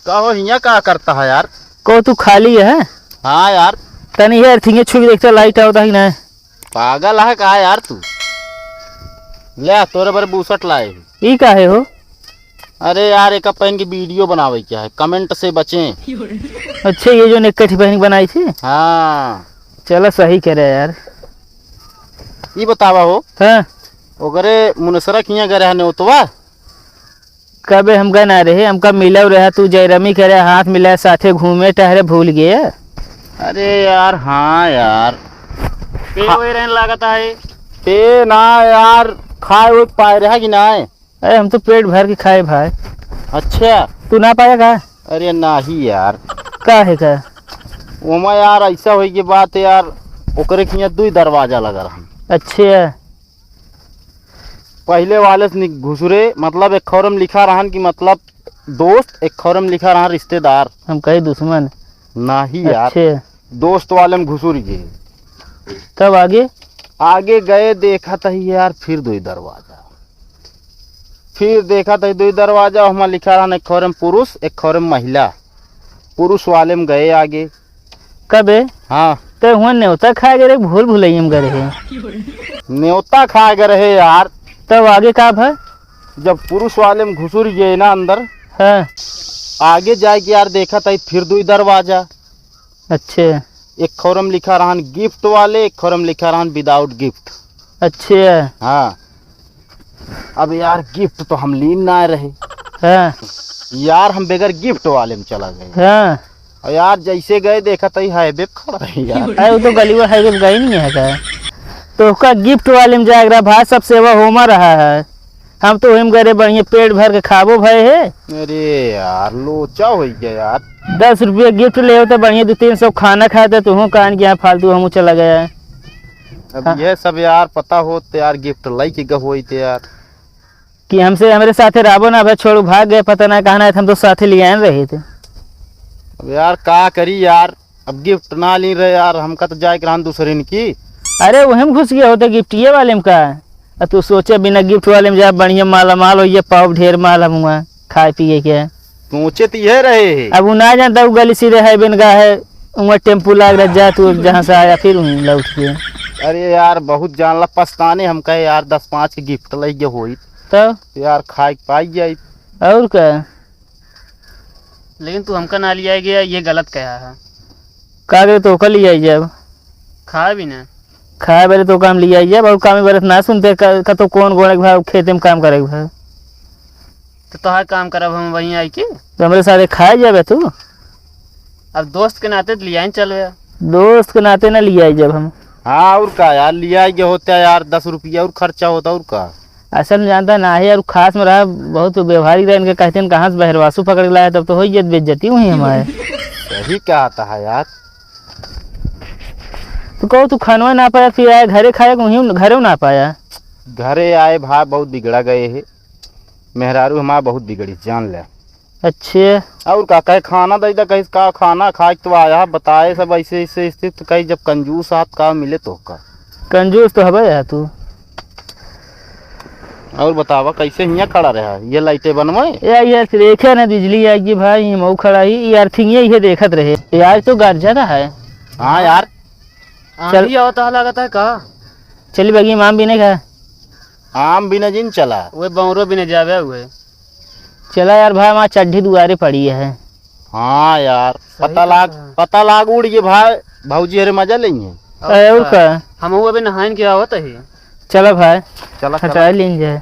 कहो हिया क्या करता है यार? को तू खाली है? हाँ यार। तनी यार थिंगे छुप देखता लाइट आवता ही ना। पागल है का यार तू? ले तोरे बारे बूसट लाए। ई काहे हो? अरे यार एक पहन की वीडियो बनावे क्या है, कमेंट से बचें। अच्छा ये जो नेकटी बहन बनाई थी? हाँ चलो सही कह रहे यार। ये बतावा हो हाँ ओकरे मुनसरा किया गए रहने उतवा कबे हम गए ना रहे, हमका मिला रहा तू जयरमी करे हाथ मिला साथे घूमे टहरे भूल गए। अरे यार हाँ यार पे वही रहने लागता है। पे ना यार खाए वो पाए रहा कि ना है? अरे हम तो पेट भर के खाए भाई। अच्छा तू ना पाया का? अरे नहीं यार का है का? ओमा यार ऐसा हुई की बात है यार, ओकरे किया दो दरवाजा लगा रहा। अच्छा पहले वाले से घुसरे मतलब एक खौरम लिखा रहन की मतलब दोस्त, एक खौरम लिखा रहा रिश्तेदार। हम कहे दुश्मन? नहीं यार अच्छा दोस्त वाले में घुसुर गए। तब आगे आगे गए देखा था यार फिर दो दरवाजा, फिर देखा था दो दरवाजा वहाँ लिखा रहा एक खौरम पुरुष एक खौरम महिला। पुरुष वाले में गए आगे। कबे? हाँ तो हुआ न्योता खाए गए भूल भुलैया में गए। न्योता खा गए रहे यार। तब आगे का भाई? जब पुरुष वाले में घुसुर गए ना अंदर, हाँ आगे जाए कि यार देखा था फिर दो दरवाजा। अच्छा एक खौरम लिखा रहा गिफ्ट वाले, एक खौरम लिखा रहा विदाउट गिफ्ट। अच्छा हाँ अब यार गिफ्ट तो हम लीन ना रहे। हाँ यार हम बगैर गिफ्ट वाले में चला गए। हाँ और यार जैसे गए देखा था हाईवे खड़ा है यार। अरे वो तो गली हाईवे में गई नहीं है का? तो उसका गिफ्ट वाले में जाएगा भाई, सब सेवा होमा रहा है। हम तो हम गए बढ़िया पेट भर के खाबो भय है। अरे यार लोचा हो गया यार। 10 रुपये गिफ्ट ले होते बढ़िया 200-300 खाना खाते तो हूँ कान गया फालतू हम चला गया। अब हाँ। यह सब यार पता हो तो यार गिफ्ट लाई के गई थे यार कि हमसे हमारे साथे राबो ना भाई छोड़ भाग गए, पता ना कहना है हम तो साथे ले आए रहे थे। अब यार का करी यार, अब गिफ्ट ना ली रहे यार, हमका तो जाए रहा दूसरे की। अरे वही में घुस गया होता गिफ्ट ये वाले में का। अब तू सोचे बिना गिफ्ट वाले में जा बढ़िया माला माल हो ये पाव ढेर माल हम वहाँ खाए पिए के सोचे तो ये रहे। अब वो ना जानता वो गली सीधे है बिन गा है वहाँ टेम्पू लाग रहा जा तू जहाँ से आया फिर वहीं लौट के। अरे यार बहुत जानला पछताने हम कहे यार 10-5 के गिफ्ट लाई गए हो तो यार खाए पाई जाए और क्या। लेकिन तू हमका ना लिया गया ये गलत कहा है। का करे तो कल लिया जब खा भी ना खाए बेरे तो काम लिया जब और काम बरस ना सुनते का तो कौन गोड़े भाई खेते में काम करेगा भाई। तो तोहार काम करब हम वहीं आई के तो हमारे साथ खाए जाबे तू। अब दोस्त के नाते लिया चल गया। दोस्त के नाते ना लिया जब हम। हाँ और का यार लिया गया होता यार 10 रुपया और खर्चा होता और का। असल में जानता ना है यार खास में रहा बहुत व्यवहारिक रहा इनके कहते हैं कहाँ से बहरवासू पकड़ लाया तब तो हो बेइज्जती हुई हमारे। सही कहता है यार। तो कहो तू खानवा ना पाया फिर आया घरे खाया वहीं घरे ना पाया। घरे आए भाई बहुत बिगड़ा गए है, मेहरारू हमारा बहुत बिगड़ी जान ले। अच्छे और का कहे खाना दे कहीं का खाना खा तो आया बताए सब ऐसे ऐसे स्थित कहीं जब कंजूस हाथ का मिले तो का। कंजूस तो हवे यार तू। और बतावा कैसे हियाँ खड़ा रहा ये लाइटें बनवाए यार देखे ना बिजली आएगी भाई मऊ खड़ा ही यार थिंग ये देखत रहे यार तो गार ज्यादा है। हाँ यार चल होता लगता है का चली बगी आम भी नहीं खा आम बिना जिन चला वे बौरो भी नहीं जावे हुए। चला यार भाई वहाँ चड्ढी दुआरे पड़ी है। हाँ यार पता लाग उड़ गए भाई भाऊजी अरे मजा लेंगे। और का हम अभी नहाइन के आवत है। चलो भाई चला हटा लीन जाए।